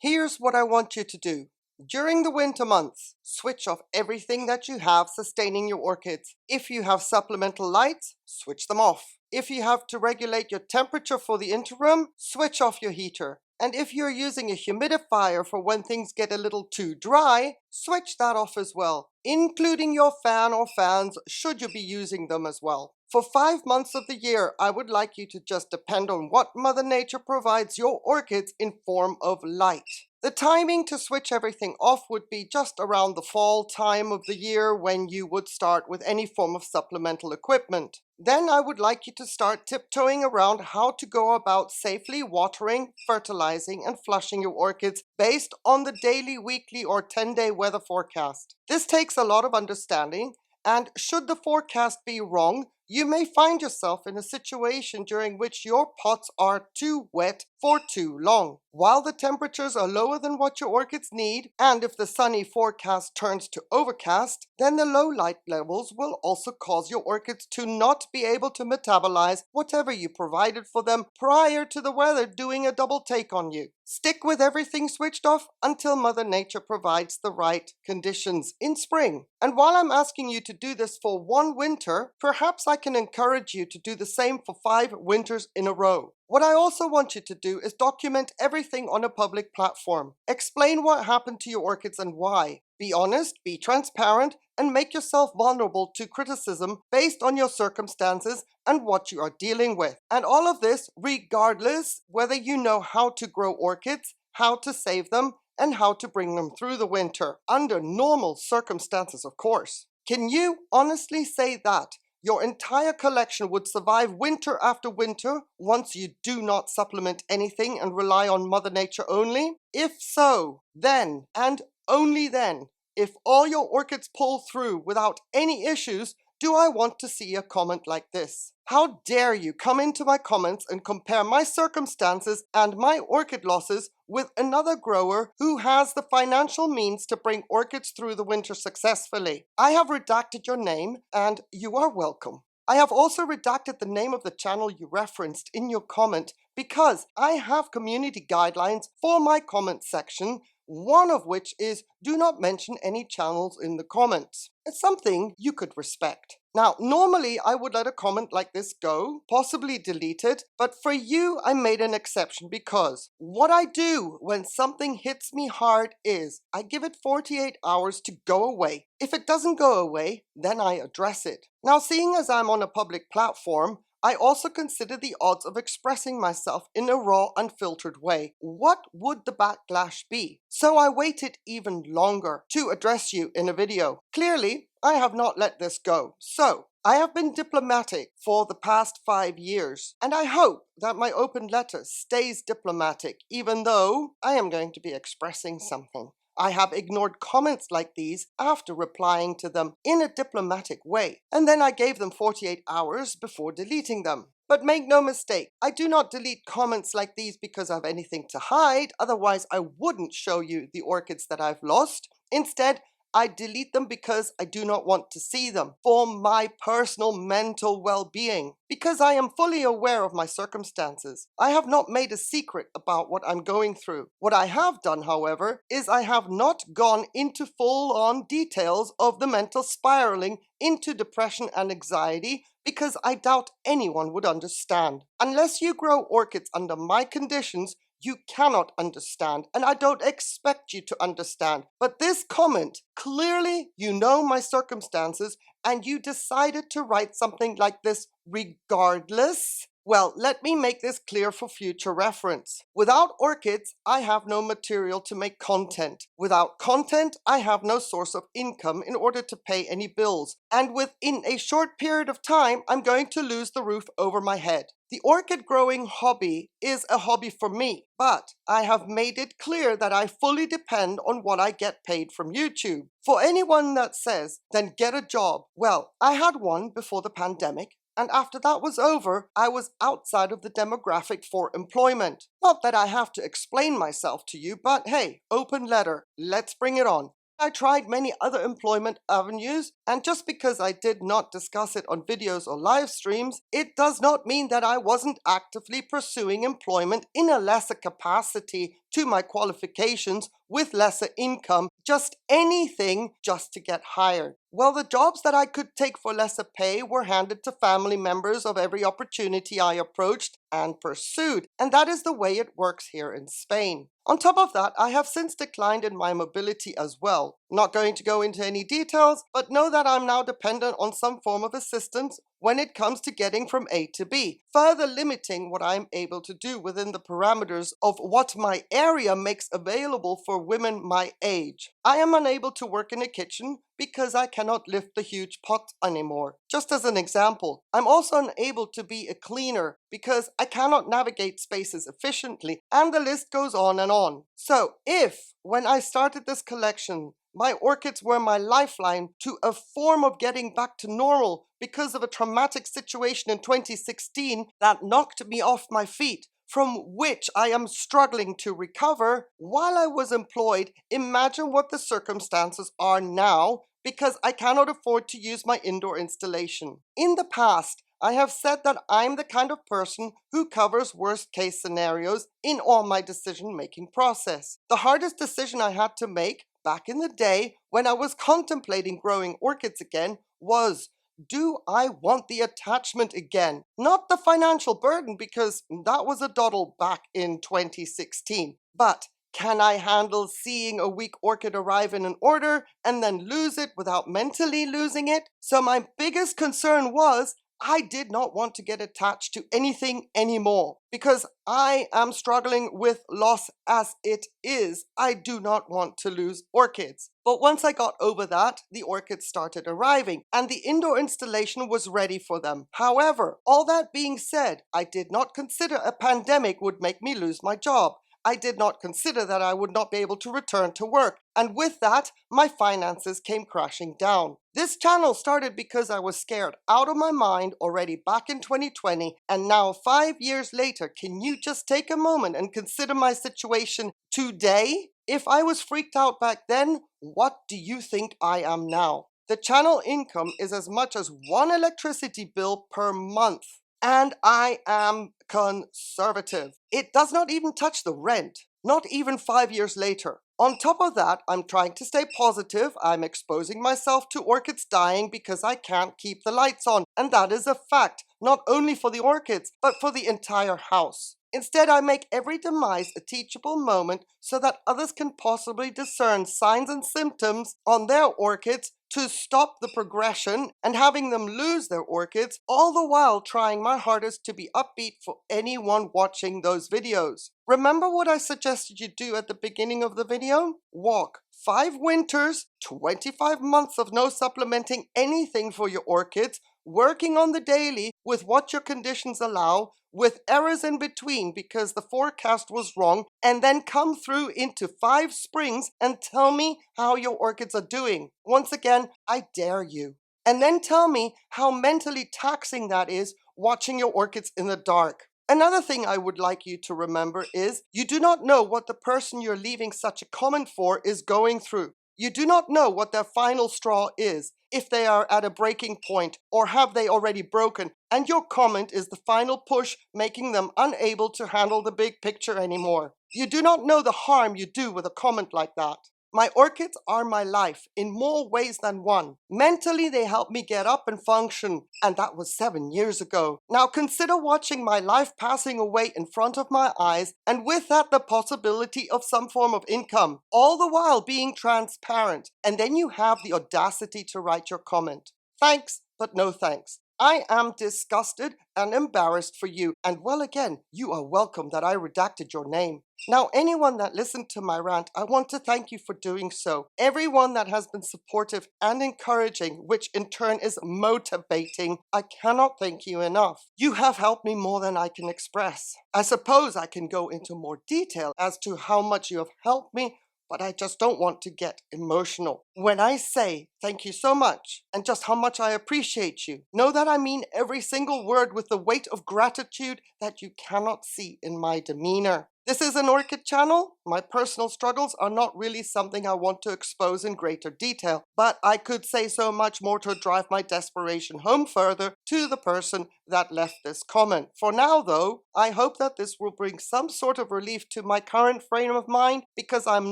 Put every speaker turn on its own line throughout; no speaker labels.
Here's what I want you to do. During the winter months, switch off everything that you have sustaining your orchids. If you have supplemental lights, switch them off. If you have to regulate your temperature for the interim, switch off your heater. And if you're using a humidifier for when things get a little too dry, switch that off as well, including your fan or fans should you be using them as well. For 5 months of the year, I would like you to just depend on what Mother Nature provides your orchids in form of light. The timing to switch everything off would be just around the fall time of the year when you would start with any form of supplemental equipment. Then I would like you to start tiptoeing around how to go about safely watering, fertilizing, and flushing your orchids based on the daily, weekly, or 10-day weather forecast. This takes a lot of understanding, and should the forecast be wrong, you may find yourself in a situation during which your pots are too wet for too long. While the temperatures are lower than what your orchids need, and if the sunny forecast turns to overcast, then the low light levels will also cause your orchids to not be able to metabolize whatever you provided for them prior to the weather doing a double take on you. Stick with everything switched off until Mother Nature provides the right conditions in spring. And while I'm asking you to do this for one winter, perhaps I can encourage you to do the same for 5 winters in a row. What I also want you to do is document everything on a public platform. Explain what happened to your orchids and why. Be honest, be transparent, and make yourself vulnerable to criticism based on your circumstances and what you are dealing with. And all of this regardless whether you know how to grow orchids, how to save them, and how to bring them through the winter, under normal circumstances, of course. Can you honestly say that your entire collection would survive winter after winter once you do not supplement anything and rely on Mother Nature only? If so, then, and only then, if all your orchids pull through without any issues, do I want to see a comment like this. How dare you come into my comments and compare my circumstances and my orchid losses with another grower who has the financial means to bring orchids through the winter successfully. I have redacted your name and you are welcome. I have also redacted the name of the channel you referenced in your comment because I have community guidelines for my comment section, one of which is do not mention any channels in the comments. It's something you could respect. Now, normally I would let a comment like this go, possibly delete it, but for you I made an exception because what I do when something hits me hard is I give it 48 hours to go away. If it doesn't go away, then I address it. Now, seeing as I'm on a public platform, I also consider the odds of expressing myself in a raw, unfiltered way. What would the backlash be? So I waited even longer to address you in a video. Clearly, I have not let this go. So I have been diplomatic for the past 5 years, and I hope that my open letter stays diplomatic, even though I am going to be expressing something. I have ignored comments like these after replying to them in a diplomatic way, and then I gave them 48 hours before deleting them. But make no mistake, I do not delete comments like these because I have anything to hide, otherwise I wouldn't show you the orchids that I've lost. Instead, I delete them because I do not want to see them, for my personal mental well-being. Because I am fully aware of my circumstances. I have not made a secret about what I'm going through. What I have done, however, is I have not gone into full-on details of the mental spiraling into depression and anxiety because I doubt anyone would understand. Unless you grow orchids under my conditions, you cannot understand, and I don't expect you to understand. But this comment, clearly you know my circumstances, and you decided to write something like this regardless. Well, let me make this clear for future reference. Without orchids, I have no material to make content. Without content, I have no source of income in order to pay any bills. And within a short period of time, I'm going to lose the roof over my head. The orchid growing hobby is a hobby for me, but I have made it clear that I fully depend on what I get paid from YouTube. For anyone that says, then get a job, well, I had one before the pandemic. And after that was over, I was outside of the demographic for employment. Not that I have to explain myself to you, but hey, open letter, let's bring it on. I tried many other employment avenues, and just because I did not discuss it on videos or live streams, it does not mean that I wasn't actively pursuing employment in a lesser capacity to my qualifications with lesser income, just anything just to get hired. Well, the jobs that I could take for lesser pay were handed to family members of every opportunity I approached and pursued, and that is the way it works here in Spain. On top of that, I have since declined in my mobility as well. Not going to go into any details, but know that I'm now dependent on some form of assistance when it comes to getting from A to B, further limiting what I'm able to do within the parameters of what my area makes available for women my age. I am unable to work in a kitchen because I cannot lift the huge pots anymore. Just as an example, I'm also unable to be a cleaner because I cannot navigate spaces efficiently, and the list goes on and on. So if, when I started this collection, my orchids were my lifeline to a form of getting back to normal because of a traumatic situation in 2016 that knocked me off my feet, from which I am struggling to recover while I was employed, imagine what the circumstances are now, because I cannot afford to use my indoor installation. In the past, I have said that I'm the kind of person who covers worst case scenarios in all my decision-making process. The hardest decision I had to make back in the day when I was contemplating growing orchids again was, do I want the attachment again? Not the financial burden, because that was a doddle back in 2016. But can I handle seeing a weak orchid arrive in an order and then lose it without mentally losing it? So my biggest concern was I did not want to get attached to anything anymore because I am struggling with loss as it is. I do not want to lose orchids. But once I got over that, the orchids started arriving and the indoor installation was ready for them. However, all that being said, I did not consider a pandemic would make me lose my job. I did not consider that I would not be able to return to work, and with that, my finances came crashing down. This channel started because I was scared out of my mind already back in 2020, and now 5 years later, can you just take a moment and consider my situation today? If I was freaked out back then, what do you think I am now? The channel income is as much as one electricity bill per month. And I am conservative. It does not even touch the rent, not even 5 years later. On top of that, I'm trying to stay positive. I'm exposing myself to orchids dying because I can't keep the lights on. And that is a fact, not only for the orchids, but for the entire house. Instead, I make every demise a teachable moment so that others can possibly discern signs and symptoms on their orchids to stop the progression and having them lose their orchids, all the while trying my hardest to be upbeat for anyone watching those videos. Remember what I suggested you do at the beginning of the video? Walk 5 winters, 25 months of no supplementing anything for your orchids, working on the daily with what your conditions allow, with errors in between because the forecast was wrong, and then come through into 5 springs and tell me how your orchids are doing. Once again, I dare you. And then tell me how mentally taxing that is watching your orchids in the dark. Another thing I would like you to remember is you do not know what the person you're leaving such a comment for is going through. You do not know what their final straw is, if they are at a breaking point or have they already broken, and your comment is the final push making them unable to handle the big picture anymore. You do not know the harm you do with a comment like that. My orchids are my life in more ways than one. Mentally, they help me get up and function, and that was 7 years ago. Now consider watching my life passing away in front of my eyes, and with that the possibility of some form of income, all the while being transparent, and then you have the audacity to write your comment. Thanks, but no thanks. I am disgusted and embarrassed for you, and well again, you are welcome that I redacted your name. Now, anyone that listened to my rant, I want to thank you for doing so. Everyone that has been supportive and encouraging, which in turn is motivating, I cannot thank you enough. You have helped me more than I can express. I suppose I can go into more detail as to how much you have helped me, but I just don't want to get emotional. When I say thank you so much and just how much I appreciate you, know that I mean every single word with the weight of gratitude that you cannot see in my demeanor. This is an orchid channel. My personal struggles are not really something I want to expose in greater detail, but I could say so much more to drive my desperation home further to the person that left this comment. For now, though, I hope that this will bring some sort of relief to my current frame of mind, because I'm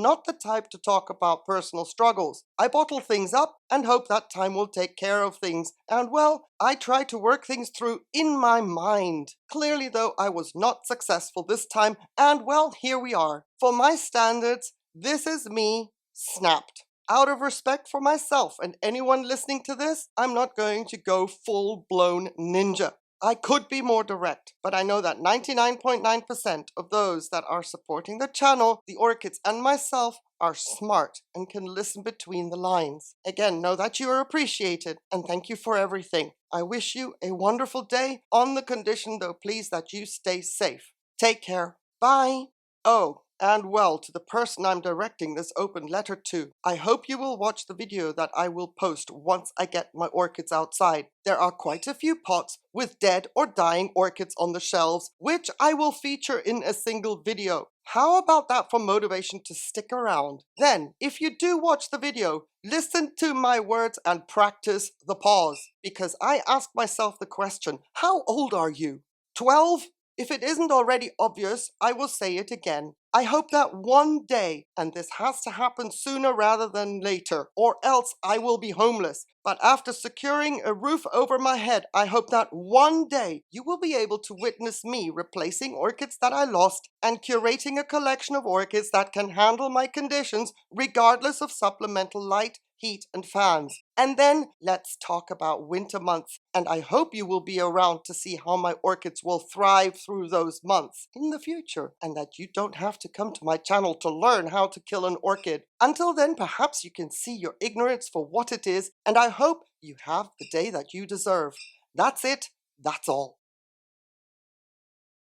not the type to talk about personal struggles. I bottle things up and hope that time will take care of things, and well, I try to work things through in my mind. Clearly, though, I was not successful this time, and well, here we are. For my standards, this is me snapped. Out of respect for myself and anyone listening to this, I'm not going to go full-blown ninja. I could be more direct, but I know that 99.9% of those that are supporting the channel, the orchids and myself, are smart and can listen between the lines. Again, know that you are appreciated, and thank you for everything. I wish you a wonderful day, on the condition though please that you stay safe. Take care. Bye. Oh, and well, to the person I'm directing this open letter to, I hope you will watch the video that I will post once I get my orchids outside. There are quite a few pots with dead or dying orchids on the shelves, which I will feature in a single video. How about that for motivation to stick around? Then, if you do watch the video, listen to my words and practice the pause, because I ask myself the question, how old are you? 12? If it isn't already obvious, I will say it again. I hope that one day, and this has to happen sooner rather than later, or else I will be homeless. But after securing a roof over my head, I hope that one day you will be able to witness me replacing orchids that I lost and curating a collection of orchids that can handle my conditions regardless of supplemental light, heat, and fans. And then let's talk about winter months, and I hope you will be around to see how my orchids will thrive through those months in the future, and that you don't have to come to my channel to learn how to kill an orchid. Until then, perhaps you can see your ignorance for what it is, and I hope you have the day that you deserve. That's it. That's all.